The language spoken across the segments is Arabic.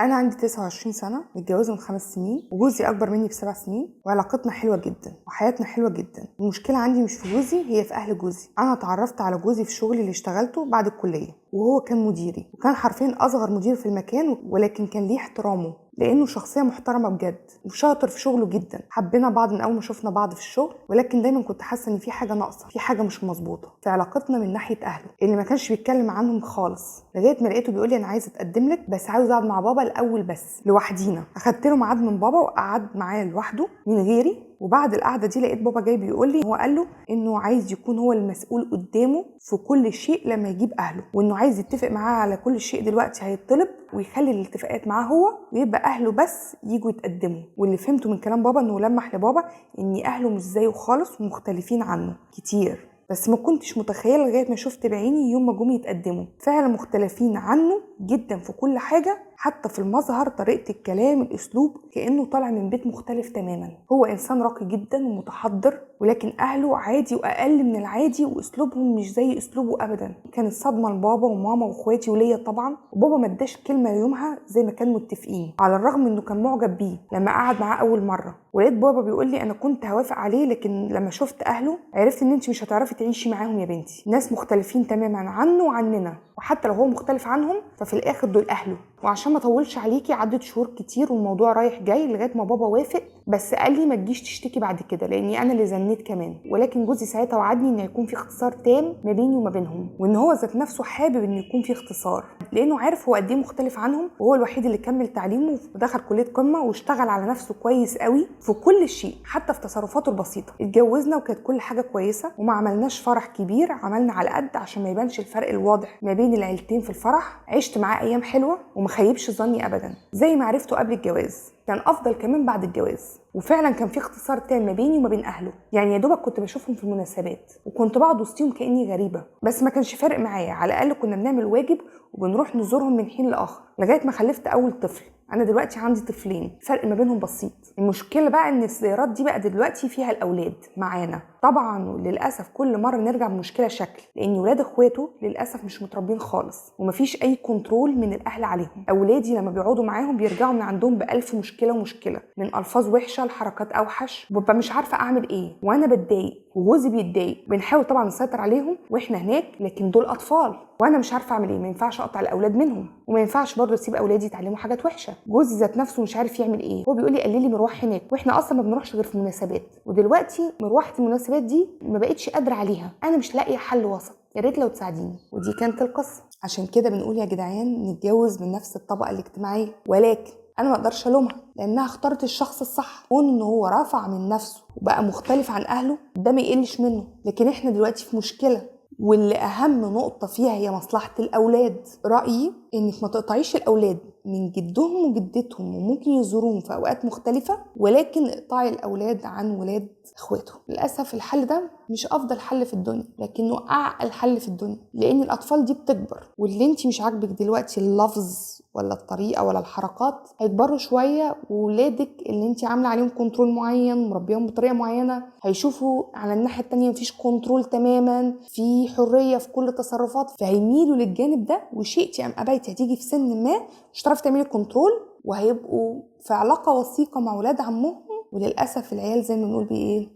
انا عندي 29 سنه، متجوزه من 5 سنين، وجوزي اكبر مني ب7 سنين، وعلاقتنا حلوه جدا وحياتنا حلوه جدا. المشكله عندي مش في جوزي، هي في اهل جوزي. انا اتعرفت على جوزي في شغلي اللي اشتغلته بعد الكليه، وهو كان مديري، وكان حرفيا اصغر مدير في المكان، ولكن كان ليه احترامه لانه شخصيه محترمه بجد وشاطر في شغله جدا. حبينا بعض من اول ما شفنا بعض في الشغل، ولكن دايما كنت حاسه ان في حاجه ناقصه، في حاجه مش مظبوطه في علاقتنا من ناحيه اهله اللي ما كانش بيتكلم عنهم خالص، لغايه ما لقيته بيقول لي انا عايز اتقدم لك، بس عاوز اقعد مع بابا الاول بس لوحدينا. اخدت له ميعاد من بابا وقعد معاه لوحده من غيري، وبعد القعده دي لقيت بابا جاي بيقول لي هو قال له انه عايز يكون هو المسؤول قدامه في كل شيء لما يجيب اهله، وانه عايز يتفق معاه على كل شيء دلوقتي هيطلب، ويخلي الاتفاقات معاه هو، ويبقى اهله بس يجوا يتقدموا. واللي فهمته من كلام بابا انه لمح لبابا ان اهله مش زيه خالص ومختلفين عنه كتير، بس ما كنتش متخيله لغايه ما شفت بعيني يوم ما جم يتقدموا. فعلا مختلفين عنه جدا في كل حاجه، حتى في المظهر، طريقه الكلام، الاسلوب، كانه طالع من بيت مختلف تماما. هو انسان راقي جدا ومتحضر، ولكن اهله عادي واقل من العادي، واسلوبهم مش زي اسلوبه ابدا. كانت صدمه لبابا وماما واخواتي وليا طبعا، وبابا ما اداش كلمه يومها زي ما كانوا متفقين، على الرغم انه كان معجب بيه لما قعد معاه اول مره. ولقيت بابا بيقول لي انا كنت هوافق عليه، لكن لما شفت اهله عرفت ان انت مش هتعرفي تعيشي معاهم يا بنتي، ناس مختلفين تماما عنه وعننا، وحتى لو هو مختلف عنهم ففي الاخر دول اهله. وعشان ما اطولش عليكي، عدت شهور كتير والموضوع رايح جاي لغايه ما بابا وافق، بس قال لي ما تجيش تشتكي بعد كده لاني انا اللي زنيت كمان. ولكن جوزي ساعتها وعدني ان يكون في اختصار تام ما بيني وما بينهم، وان هو ذات نفسه حابب ان يكون في اختصار، لانه عارف هو قد ايه مختلف عنهم، وهو الوحيد اللي كمل تعليمه ودخل كليه قمه واشتغل على نفسه كويس قوي في كل شيء، حتى في تصرفاته البسيطه. اتجوزنا وكانت كل حاجه كويسه، وما عملناش فرح كبير، عملنا على قد عشان ما يبانش الفرق الواضح ما بين العيلتين في الفرح. عشت معاه ايام حلوه وما خيبش ظني ابدا، زي ما عرفته قبل الجواز كان افضل كمان بعد الجواز. وفعلا كان في اختصار تام ما بيني وما بين اهله، يعني يا دوبك كنت بشوفهم في المناسبات وكنت بقعد وسطهم كاني غريبه، بس ما كانش فارق معايا، على الاقل كنا بنعمل واجب وبنروح نزورهم من حين لاخر، لغايه ما خلفت اول طفل. انا دلوقتي عندي طفلين، فرق ما بينهم بسيط. المشكله بقى ان الزيارات دي بقى دلوقتي فيها الاولاد معانا طبعا، وللاسف كل مره نرجع بمشكله شكل، لان ولاد اخواته للاسف مش متربين خالص، ومفيش اي كنترول من الاهل عليهم. اولادي لما بيقعدوا معاهم بيرجعوا من عندهم ب1000 مشكله ومشكله، من الفاظ وحشه لحركات اوحش، وببقى مش عارفه اعمل ايه، وانا بتضايق وجوزي بيتضايق. بنحاول طبعا نسيطر عليهم واحنا هناك، لكن دول اطفال وانا مش عارفه اعمل ايه. ما ينفعش اقطع الاولاد منهم، وما ينفعش برضه اسيب اولادي يتعلموا حاجات وحشه. جوزي ذات نفسه مش عارف يعمل ايه، هو بيقول لي قللي مروح هناك، واحنا اصلا ما بنروحش غير في مناسبات، ودلوقتي مروحه المناسبات دي ما بقتش قادره عليها. انا مش لاقيه حل وسط، يا ريت لو تساعديني. ودي كانت القصه. عشان كده بنقول يا جدعان نتجوز من نفس الطبقه الاجتماعيه، ولكن انا ما اقدرش الومها لانها اختارت الشخص الصح. كون ان هو رفع من نفسه وبقى مختلف عن اهله ده ما يقلش منه، لكن احنا دلوقتي في مشكله، واللي اهم نقطه فيها هي مصلحه الاولاد. رايي انك ما تقطعيش الاولاد من جدهم وجدتهم، وممكن يزوروهم في اوقات مختلفه، ولكن اقطعي الاولاد عن ولاد اخواتهم. للاسف الحل ده مش افضل حل في الدنيا، لكنه اعقل حل في الدنيا، لان الاطفال دي بتكبر، واللي انت مش عاجبك دلوقتي اللفظ ولا الطريقه ولا الحركات، هيكبروا شويه وولادك اللي انت عامله عليهم كنترول معين، مربيهم بطريقه معينه، هيشوفوا على الناحيه التانيه مفيش كنترول تماما، في حريه في كل التصرفات، فهيميلوا للجانب ده. وشئتي ام ابيتي هتيجي في سن ما مش هتعرفي تعملي كنترول، وهيبقوا في علاقه وثيقه مع ولاد عمهم. وللاسف العيال زي ما بنقول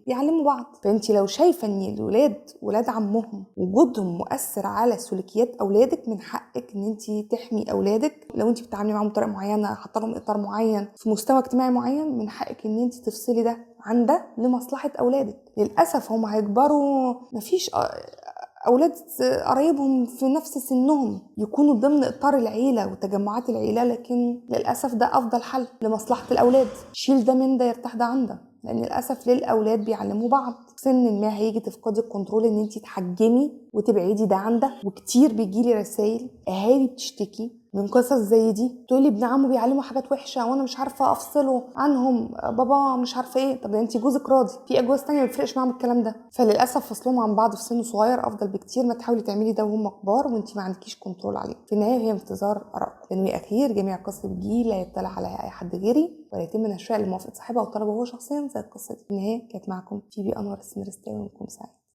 بيعلموا بعض. فانت لو شايفه ان الولاد ولاد عمهم وجودهم مؤثر على سلوكيات اولادك، من حقك ان انت تحمي اولادك. لو انت بتتعاملي معاهم بطريقه معينه، حاطه لهم اطار معين في مستوى اجتماعي معين، من حقك ان انت تفصلي ده عن ده لمصلحه اولادك. للاسف هم هيكبروا مفيش اولاد قرايبهم في نفس سنهم يكونوا ضمن اطار العيله وتجمعات العيله، لكن للاسف ده افضل حل لمصلحه الاولاد. شيل ده من ده يرتاح ده عن ده، لان للاسف للاولاد بيعلموا بعض. سن ما هيجي تفقدي الكنترول ان انت تحجمي وتبعدي ده عن ده. وكتير بيجيلي رسائل اهالي بتشتكي من قصص زي دي، تقولي ابن عمه بيعلموا حاجات وحشه وانا مش عارفه افصله عنهم، بابا مش عارفه ايه. طب انت جوزك راضي، في اجواز تانية ما بيفرقش معاهم الكلام ده. فللاسف فصلهم عن بعض في سن صغير افضل بكتير ما تحاولي تعملي ده وهم كبار وانت ما عندكيش كنترول عليه. في النهايه هي انتظار ارائكم. تنوي اخير، جميع قصه بتجي لا يطلع عليها اي حد غيري، ولا يتم نشرها لموافقه صاحبها او طلبه هو شخصيا زي القصه دي. في النهايه كانت معكم في بي انور السيناريستاوي، ونكون سعيد.